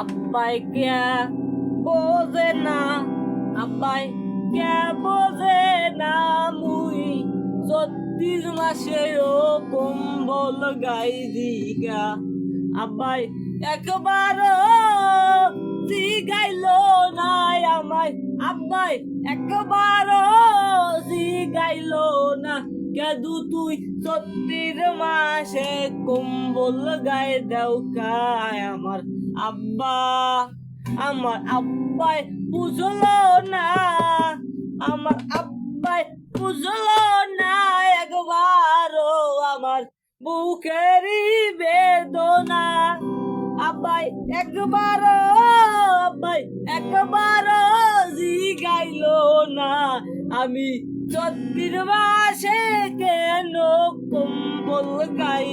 আব্বাই কে বোঝে না, আব্বাই কে বোঝে না, মুই 34 মাসে ও কম্বল গাই দিগা। আব্বাই একবারও জিগাইলো না আমায়, আব্বাই একবারও জিগাইলো না, কেদু তুই 34 মাসে কম্বল গায়ে দেও কায়। আমার আব্বাই বুঝলো না, আমার আব্বাই বুঝলো না একবারও আমার বুকেরই বেদনা। আব্বাই একবারও জিগাইলো না, আমি 34 মাসে কেন কম্বল গাই